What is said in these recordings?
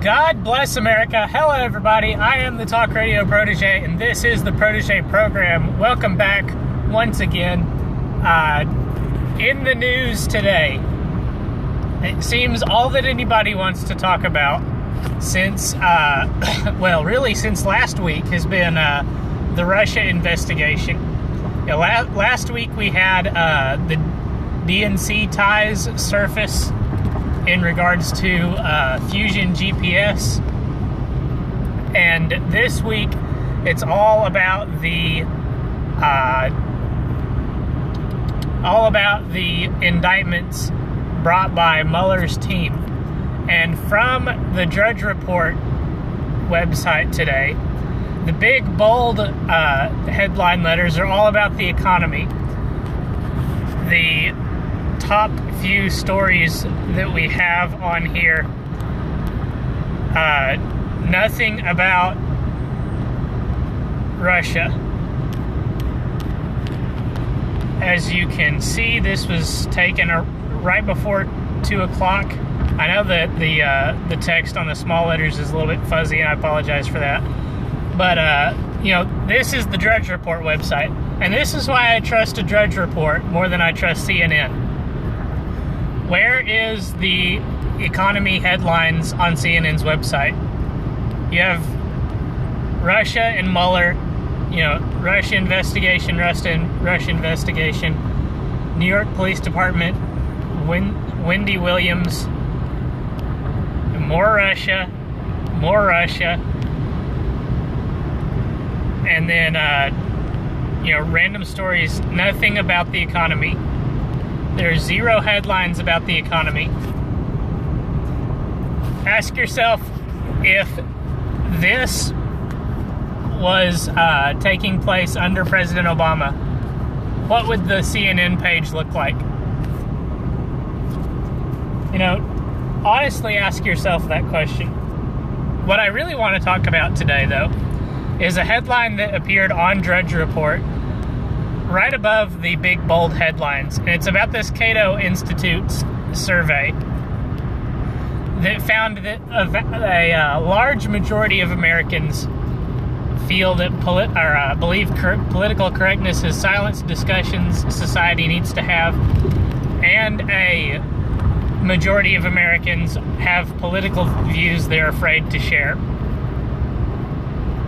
God bless America. Hello, everybody. I am the Talk Radio Protege, and this is the Protege program. Welcome back once again. In the news today, it seems all that anybody wants to talk about since, really since last week has been the Russia investigation. Last week we had the DNC ties surface in regards to Fusion GPS, and this week it's all about the indictments brought by Mueller's team. And from the Drudge Report website today, the big bold headline letters are all about the economy. The top few stories that we have on here, nothing about Russia. As you can see, this was taken right before 2 o'clock. I know that the text on the small letters is a little bit fuzzy, and I apologize for that. But, this is the Drudge Report website. And this is why I trust a Drudge Report more than I trust CNN. Where is the economy headlines on CNN's website? You have Russia and Mueller, Russia investigation, Russia investigation, New York Police Department, Wendy Williams, more Russia, and then, random stories, nothing about the economy. There's zero headlines about the economy. Ask yourself, if this was taking place under President Obama, what would the CNN page look like? Honestly, ask yourself that question. What I really want to talk about today, though, is a headline that appeared on Drudge Report right above the big bold headlines, and it's about this Cato Institute's survey that found that a large majority of Americans feel that believe political correctness has silenced discussions society needs to have, and a majority of Americans have political views they're afraid to share.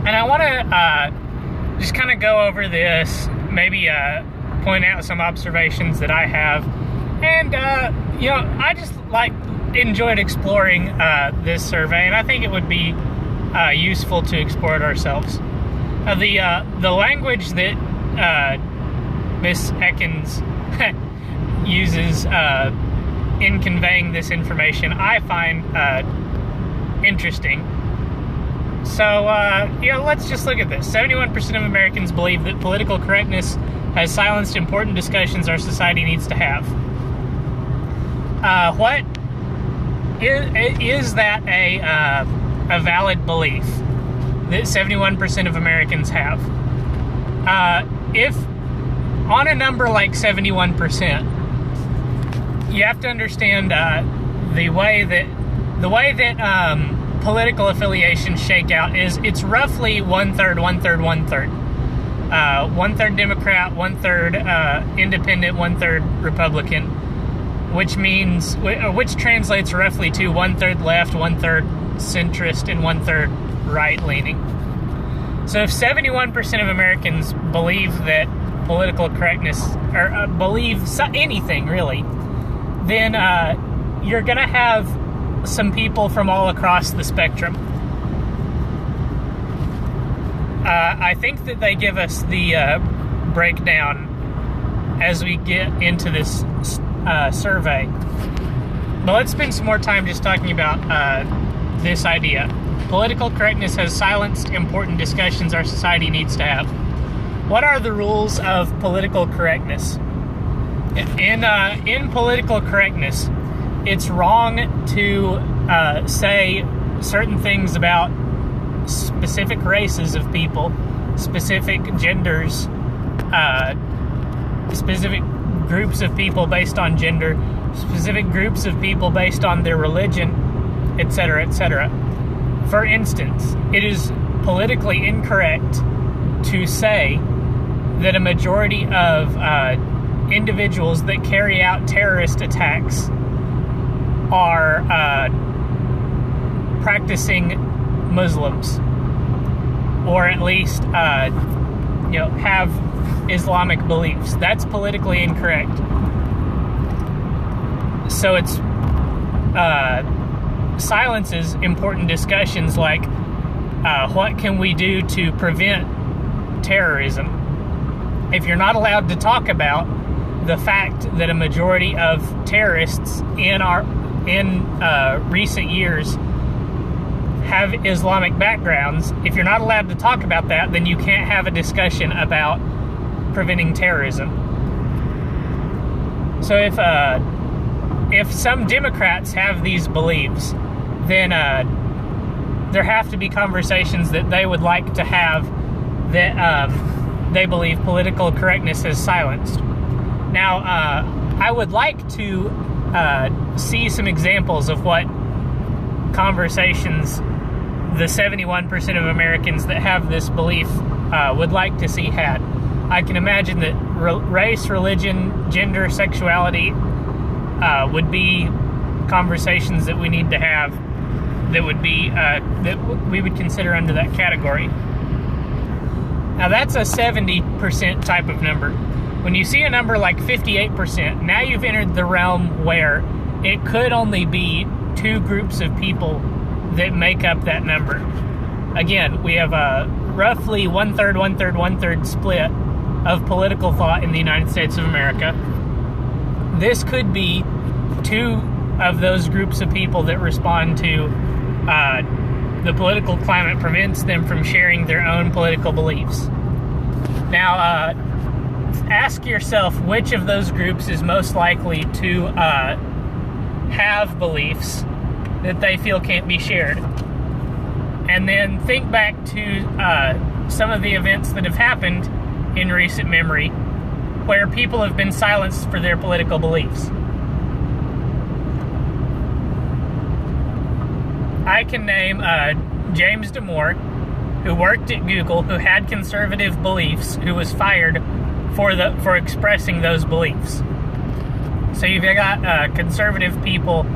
And I want to just kind of go over this, maybe point out some observations that I have, and I just enjoyed exploring this survey, and I think it would be useful to explore it ourselves. The language that Miss Ekins uses in conveying this information, I find interesting. So, let's just look at this. 71% of Americans believe that political correctness has silenced important discussions our society needs to have. What is that a valid belief that 71% of Americans have? If on a number like 71%, you have to understand the way that political affiliations shake out is it's roughly one-third. 1/3 Democrat, 1/3 Independent, 1/3 Republican, which translates roughly to 1/3 left, 1/3 centrist, and 1/3 right-leaning. So if 71% of Americans believe that political correctness, or believe anything really, then you're going to have some people from all across the spectrum. I think that they give us the breakdown as we get into this survey. But let's spend some more time just talking about this idea. Political correctness has silenced important discussions our society needs to have. What are the rules of political correctness? In political correctness, it's wrong to say certain things about specific races of people, specific genders, specific groups of people based on gender, specific groups of people based on their religion, etc., etc. For instance, it is politically incorrect to say that a majority of individuals that carry out terrorist attacks are practicing Muslims, or at least have Islamic beliefs. That's politically incorrect. So it's silences important discussions like what can we do to prevent terrorism. If you're not allowed to talk about the fact that a majority of terrorists in recent years have Islamic backgrounds, if you're not allowed to talk about that, then you can't have a discussion about preventing terrorism. So if some Democrats have these beliefs, then there have to be conversations that they would like to have that they believe political correctness has silenced. Now, I would like to see some examples of what conversations the 71% of Americans that have this belief would like to see had. I can imagine that race, religion, gender, sexuality would be conversations that we need to have that would be that we would consider under that category. Now that's a 70% type of number. When you see a number like 58%, now you've entered the realm where it could only be two groups of people that make up that number. Again, we have a roughly one-third split of political thought in the United States of America. This could be two of those groups of people that respond to the political climate prevents them from sharing their own political beliefs. Now, ask yourself which of those groups is most likely to have beliefs that they feel can't be shared. And then think back to some of the events that have happened in recent memory where people have been silenced for their political beliefs. I can name James Damore, who worked at Google, who had conservative beliefs, who was fired for expressing those beliefs. So you've got conservative people,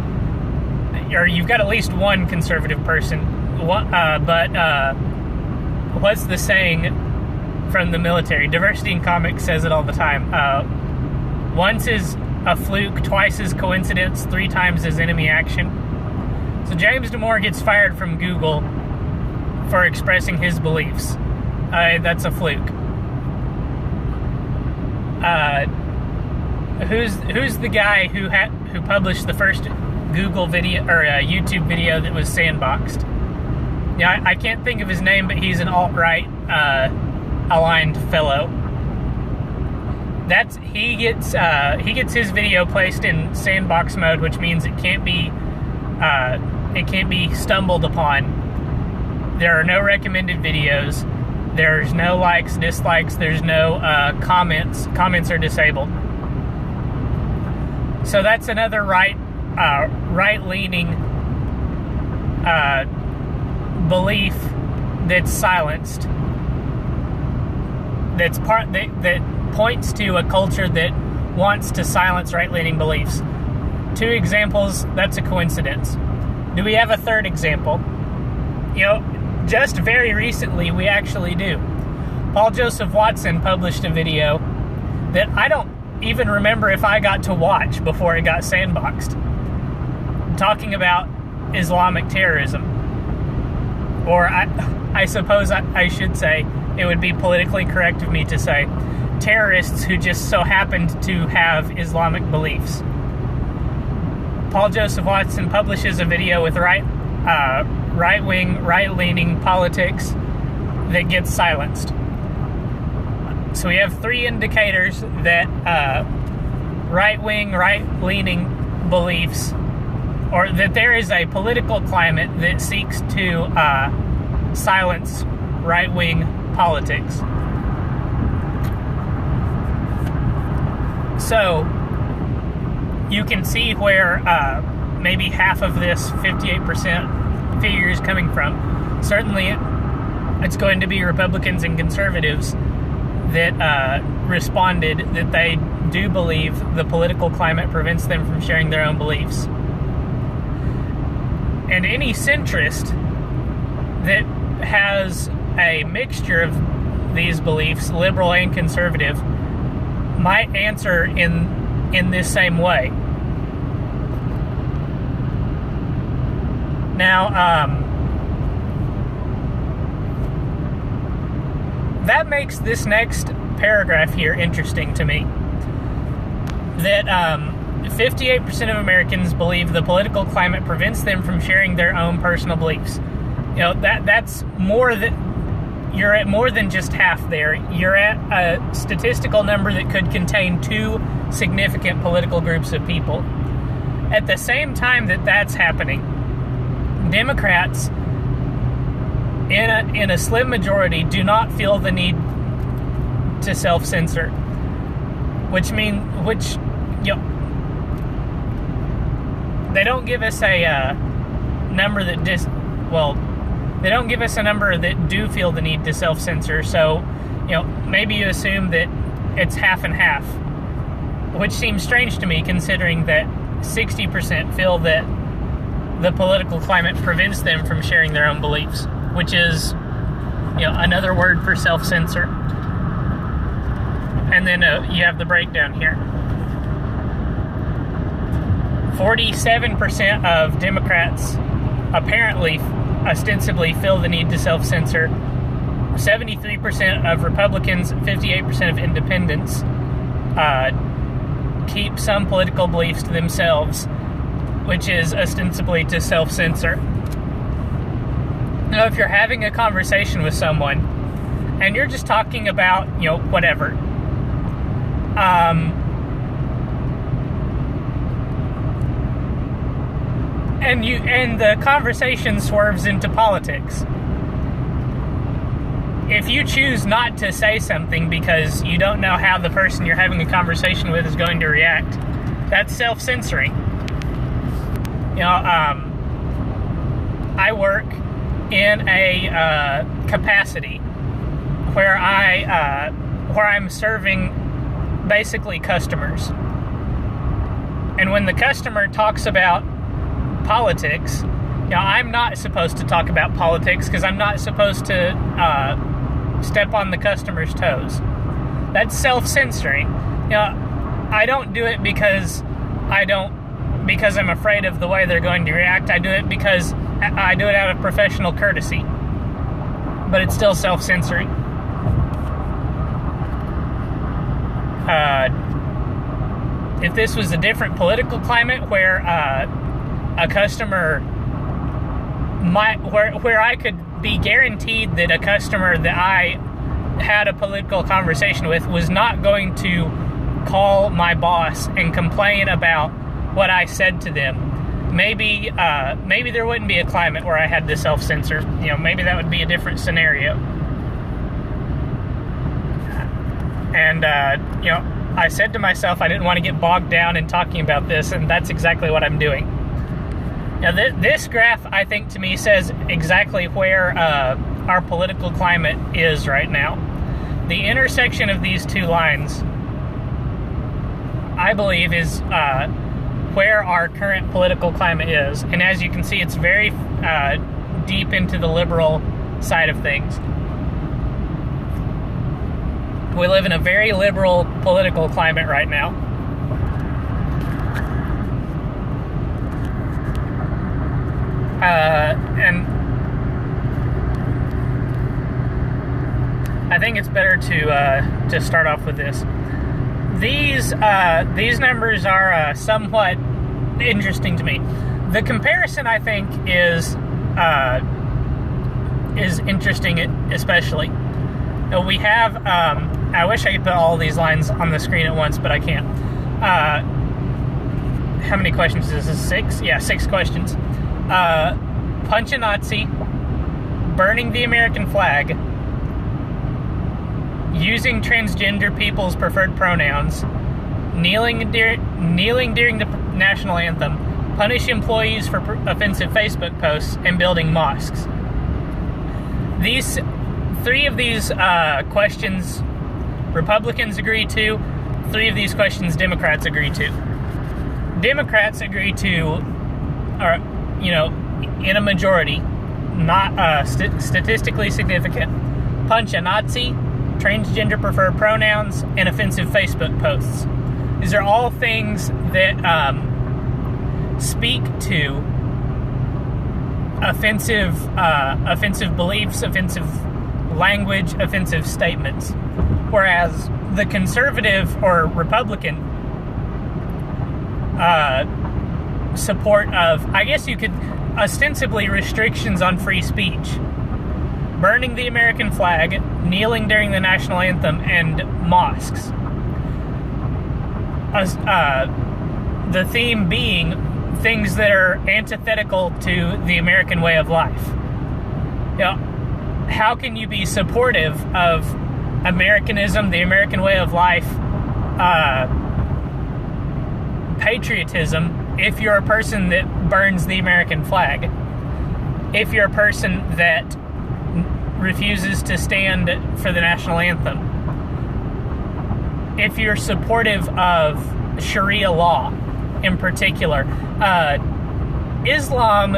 or you've got at least one conservative person. But what's the saying from the military? Diversity in comics says it all the time. Once is a fluke, twice is coincidence, three times is enemy action. So James Damore gets fired from Google for expressing his beliefs. That's a fluke. Who's the guy who published the first Google video or YouTube video that was sandboxed? Yeah, I can't think of his name, but he's an alt-right aligned fellow. He gets his video placed in sandbox mode, which means it can't be stumbled upon. There are no recommended videos. There's no likes, dislikes. There's no comments. Comments are disabled. So that's another right-leaning belief that's silenced. That points to a culture that wants to silence right-leaning beliefs. Two examples. That's a coincidence. Do we have a third example? Just very recently, we actually do. Paul Joseph Watson published a video that I don't even remember if I got to watch before it got sandboxed, talking about Islamic terrorism. Or I suppose I should say, it would be politically correct of me to say, terrorists who just so happened to have Islamic beliefs. Paul Joseph Watson publishes a video with right-wing, right-leaning politics that gets silenced. So we have three indicators that right-wing, right-leaning beliefs, or that there is a political climate that seeks to silence right-wing politics. So you can see where maybe half of this 58% figure is coming from. Certainly, it's going to be Republicans and conservatives that responded that they do believe the political climate prevents them from sharing their own beliefs. And any centrist that has a mixture of these beliefs, liberal and conservative, might answer in this same way. Now, that makes this next paragraph here interesting to me. That 58% of Americans believe the political climate prevents them from sharing their own personal beliefs. You know, that's more than, you're at more than just half there. You're at a statistical number that could contain two significant political groups of people. At the same time that that's happening, Democrats in a slim majority do not feel the need to self-censor, which you know, they don't give us a number that they don't give us a number that do feel the need to self-censor. So, you know, maybe you assume that it's half and half, which seems strange to me considering that 60% feel that the political climate prevents them from sharing their own beliefs, which is, you know, another word for self-censor. And then you have the breakdown here. 47% of Democrats apparently, ostensibly, feel the need to self-censor. 73% of Republicans, 58% of independents keep some political beliefs to themselves, which is ostensibly to self-censor. Now, if you're having a conversation with someone and you're just talking about, you know, whatever, and the conversation swerves into politics. If you choose not to say something because you don't know how the person you're having a conversation with is going to react, that's self-censoring. You know, I work in a capacity where I'm serving basically customers, and when the customer talks about politics, you know, I'm not supposed to talk about politics because I'm not supposed to step on the customer's toes. That's self-censoring. You know, I don't do it because I'm afraid of the way they're going to react. I do it because I do it out of professional courtesy. But it's still self-censoring. If this was a different political climate where a customer where I could be guaranteed that a customer that I had a political conversation with was not going to call my boss and complain about what I said to them, maybe there wouldn't be a climate where I had to self-censor. You know, maybe that would be a different scenario. And you know, I said to myself I didn't want to get bogged down in talking about this, and that's exactly what I'm doing. Now, this graph, I think, to me, says exactly where our political climate is right now. The intersection of these two lines, I believe, is where our current political climate is. And as you can see, it's very deep into the liberal side of things. We live in a very liberal political climate right now. And I think it's better to start off with this. These numbers are somewhat interesting to me. The comparison, I think, is interesting, especially. We have. I wish I could put all these lines on the screen at once, but I can't. How many questions is this? 6? Yeah, 6 questions. Punch a Nazi, burning the American flag, using transgender people's preferred pronouns, kneeling during the national anthem, punish employees for offensive Facebook posts, and building mosques. These three of these questions Republicans agree to. Three of these questions Democrats agree to. Democrats agree to, in a majority, not statistically significant, punch a Nazi, transgender preferred pronouns, and offensive Facebook posts. These are all things that speak to offensive beliefs, offensive language, offensive statements. Whereas the conservative or Republican support of, I guess you could, ostensibly restrictions on free speech, burning the American flag, kneeling during the national anthem, and mosques. The theme being things that are antithetical to the American way of life. How can you be supportive of Americanism, the American way of life, patriotism, if you're a person that burns the American flag? If you're a person that refuses to stand for the national anthem? If you're supportive of Sharia law in particular, Islam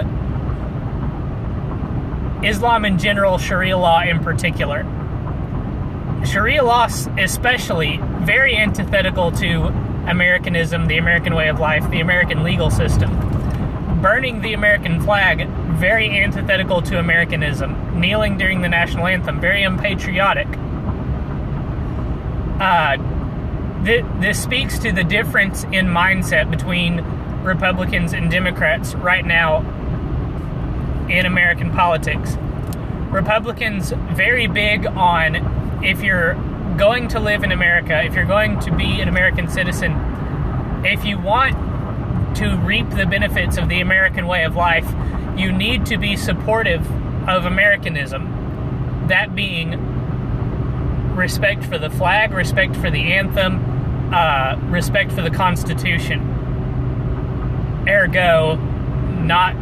in general, Sharia law in particular. Sharia law especially, very antithetical to Americanism, the American way of life, the American legal system. Burning the American flag, very antithetical to Americanism. Kneeling during the national anthem, very unpatriotic. This speaks to the difference in mindset between Republicans and Democrats right now in American politics. Republicans very big on, if you're going to live in America, if you're going to be an American citizen, if you want to reap the benefits of the American way of life, you need to be supportive of Americanism. That being respect for the flag, respect for the anthem, respect for the Constitution. Ergo, not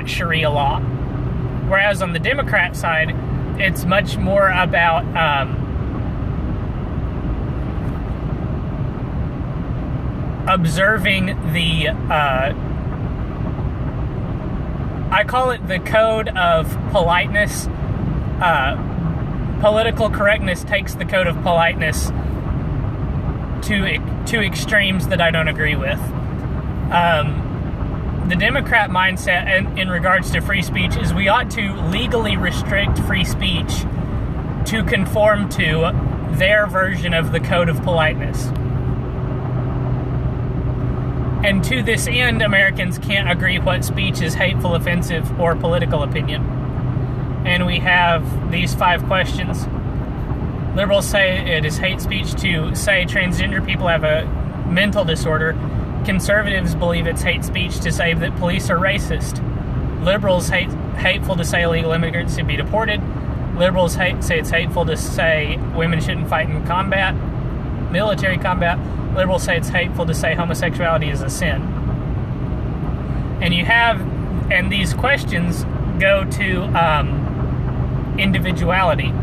Sharia law. Whereas on the Democrat side, it's much more about observing the, I call it the code of politeness. Political correctness takes the code of politeness to extremes that I don't agree with. The Democrat mindset in regards to free speech is we ought to legally restrict free speech to conform to their version of the code of politeness. And to this end, Americans can't agree what speech is hateful, offensive, or political opinion. And we have these 5 questions. Liberals say it is hate speech to say transgender people have a mental disorder. Conservatives believe it's hate speech to say that police are racist. Liberals hateful to say illegal immigrants should be deported. Liberals say it's hateful to say women shouldn't fight in combat, military combat. Liberals say it's hateful to say homosexuality is a sin. And these questions go to individuality.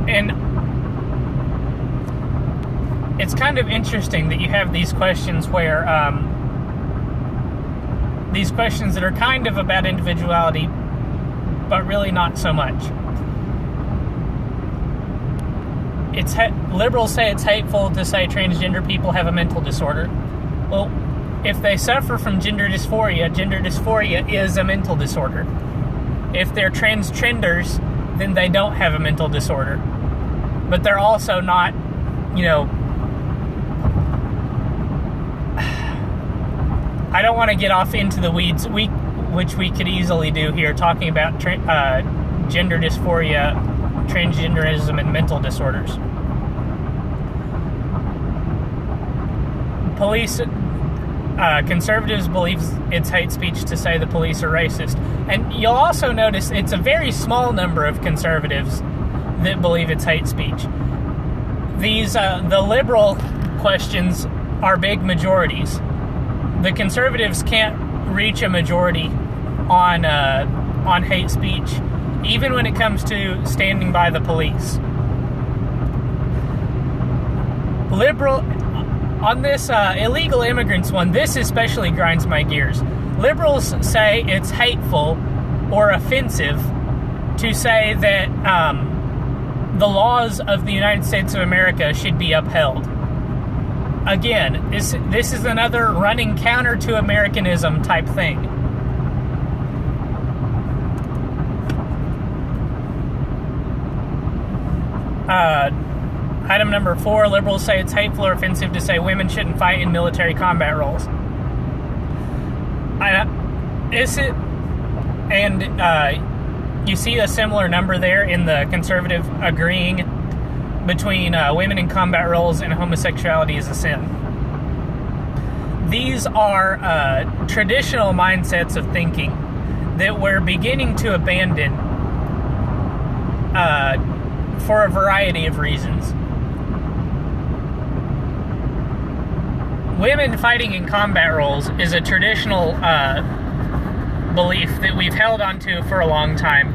And it's kind of interesting that you have these questions where these questions that are kind of about individuality, but really not so much. Liberals say it's hateful to say transgender people have a mental disorder. Well, if they suffer from gender dysphoria is a mental disorder. If they're transgenders, then they don't have a mental disorder. But they're also not, I don't want to get off into the weeds, which we could easily do here, talking about gender dysphoria, transgenderism, and mental disorders. Conservatives believe it's hate speech to say the police are racist. And you'll also notice it's a very small number of conservatives that believe it's hate speech. The liberal questions are big majorities. The conservatives can't reach a majority on hate speech, even when it comes to standing by the police. On this illegal immigrants one, this especially grinds my gears. Liberals say it's hateful or offensive to say that the laws of the United States of America should be upheld. Again, this is another running counter to Americanism type thing. Item number 4, liberals say it's hateful or offensive to say women shouldn't fight in military combat roles. You see a similar number there in the conservative agreeing between women in combat roles and homosexuality is a sin. These are traditional mindsets of thinking that we're beginning to abandon for a variety of reasons. Women fighting in combat roles is a traditional belief that we've held onto for a long time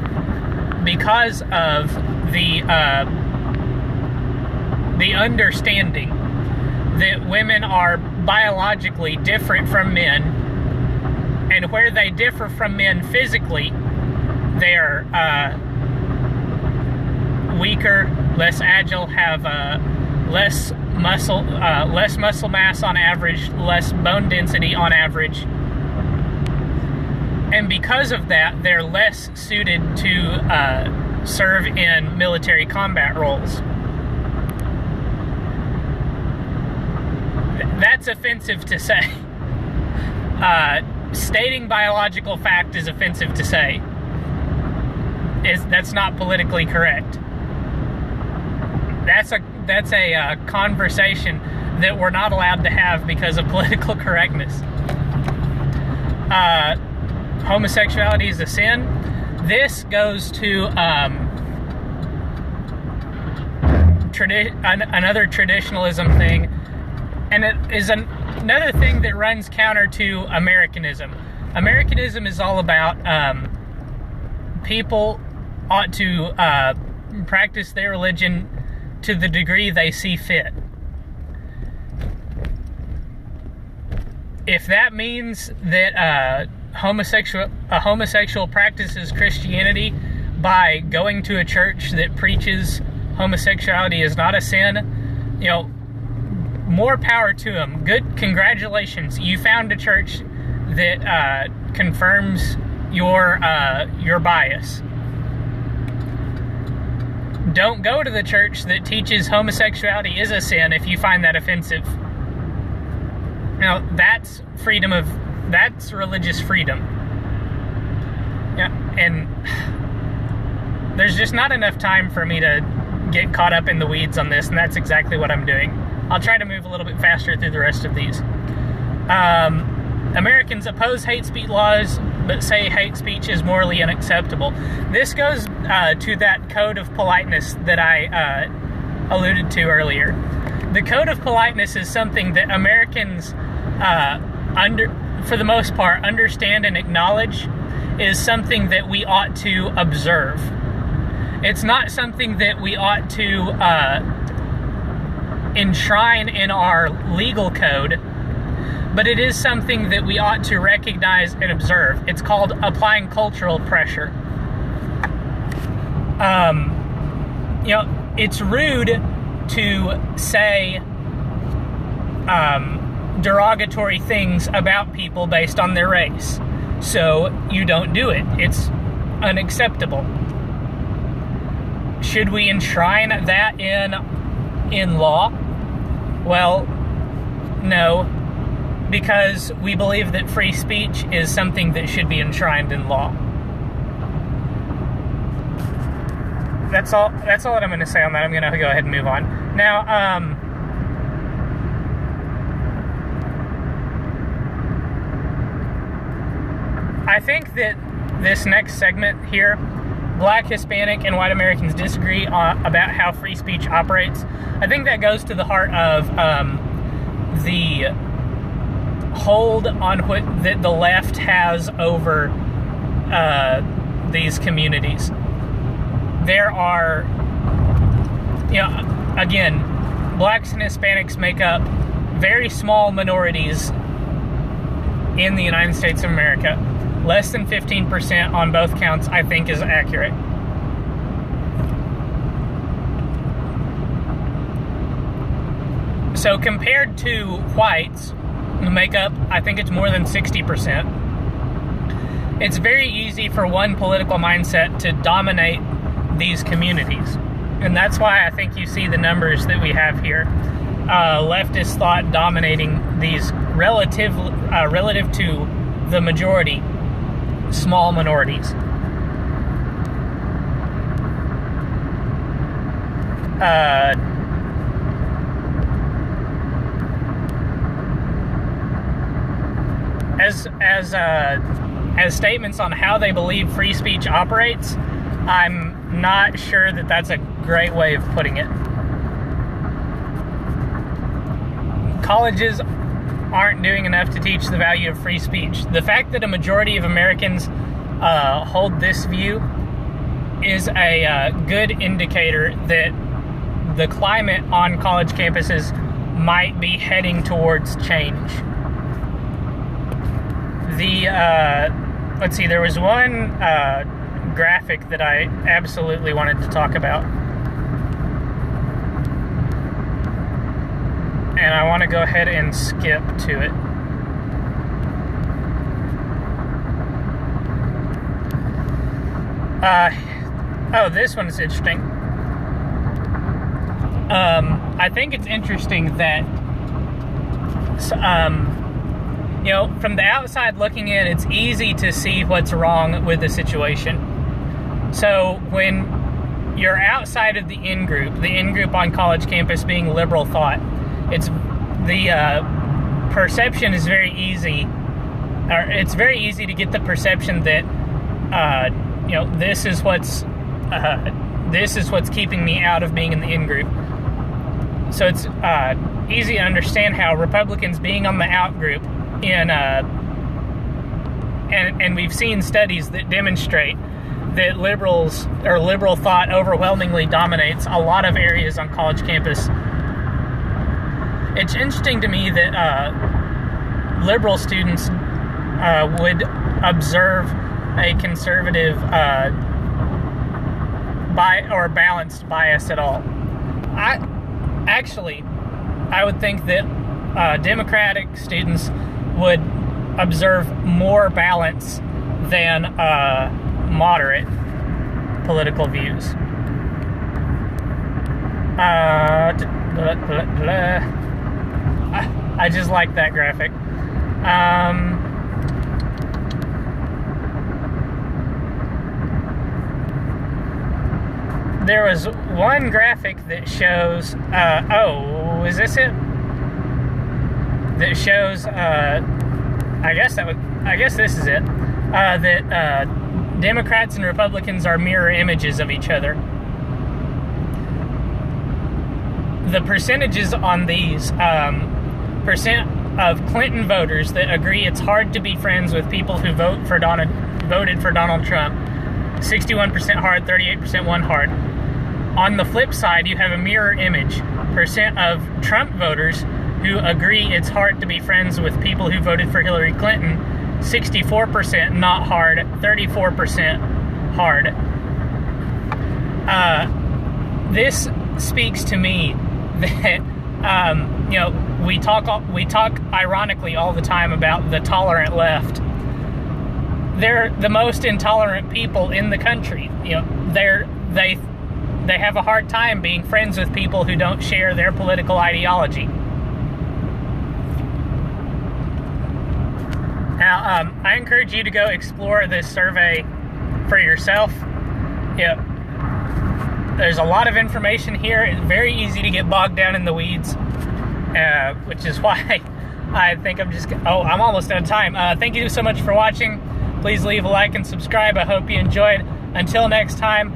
because of the understanding that women are biologically different from men, and where they differ from men physically, they're weaker, less agile, have less muscle mass on average, less bone density on average, and because of that, they're less suited to serve in military combat roles. That's offensive to say. Stating biological fact is offensive to say. That's not politically correct. That's a conversation that we're not allowed to have because of political correctness. Homosexuality is a sin. This goes to another traditionalism thing, and it is another thing that runs counter to Americanism. Americanism is all about people ought to practice their religion to the degree they see fit. If that means that a homosexual practices Christianity by going to a church that preaches homosexuality is not a sin, more power to them. Good, congratulations. You found a church that confirms your bias. Don't go to the church that teaches homosexuality is a sin if you find that offensive. That's religious freedom. Yeah, and there's just not enough time for me to get caught up in the weeds on this, and that's exactly what I'm doing. I'll try to move a little bit faster through the rest of these. Americans oppose hate speech laws, but say hate speech is morally unacceptable. This goes to that code of politeness that I alluded to earlier. The code of politeness is something that Americans, for the most part, understand and acknowledge is something that we ought to observe. It's not something that we ought to enshrine in our legal code, but it is something that we ought to recognize and observe. It's called applying cultural pressure. It's rude to say derogatory things about people based on their race. So you don't do it. It's unacceptable. Should we enshrine that in law? Well, no, because we believe that free speech is something that should be enshrined in law. That's all that I'm going to say on that. I'm going to go ahead and move on. Now, I think that this next segment here, Black, Hispanic, and white Americans disagree about how free speech operates. I think that goes to the heart of the hold on what that the left has over these communities. There are, again, blacks and Hispanics make up very small minorities in the United States of America. Less than 15% on both counts, I think, is accurate. So compared to whites, who make up, I think it's more than 60%, it's very easy for one political mindset to dominate these communities. And that's why I think you see the numbers that we have here. Leftist thought dominating these relative to the majority, small minorities. As statements on how they believe free speech operates, I'm not sure that that's a great way of putting it. Colleges aren't doing enough to teach the value of free speech. The fact that a majority of Americans hold this view is a good indicator that the climate on college campuses might be heading towards change. Let's see, there was one graphic that I absolutely wanted to talk about. And I want to go ahead and skip to it. This one is interesting. I think it's interesting that from the outside looking in, it's easy to see what's wrong with the situation. So when you're outside of the in-group on college campus being liberal thought, it's the perception is very easy, or it's very easy to get the perception that this is what's keeping me out of being in the in-group. So it's easy to understand how Republicans being on the out-group and we've seen studies that demonstrate that liberal thought overwhelmingly dominates a lot of areas on college campus. It's interesting to me that liberal students would observe a conservative balanced bias at all. I would think that Democratic students would observe more balance than moderate political views. I just like that graphic. There was one graphic that shows, is this it? That shows, I guess this is it, that Democrats and Republicans are mirror images of each other. The percentages on these, percent of Clinton voters that agree it's hard to be friends with people who voted for Donald Trump, 61% hard, 38% one hard. On the flip side, you have a mirror image, percent of Trump voters who agree it's hard to be friends with people who voted for Hillary Clinton, 64% not hard, 34% hard. This speaks to me that we talk ironically all the time about the tolerant left. They're the most intolerant people in the country. They have a hard time being friends with people who don't share their political ideology. Now, I encourage you to go explore this survey for yourself. There's a lot of information here. It's very easy to get bogged down in the weeds, which is why I think I'm almost out of time. Thank you so much for watching. Please leave a like and subscribe. I hope you enjoyed. Until next time,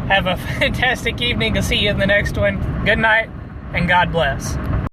have a fantastic evening. I'll see you in the next one. Good night, and God bless.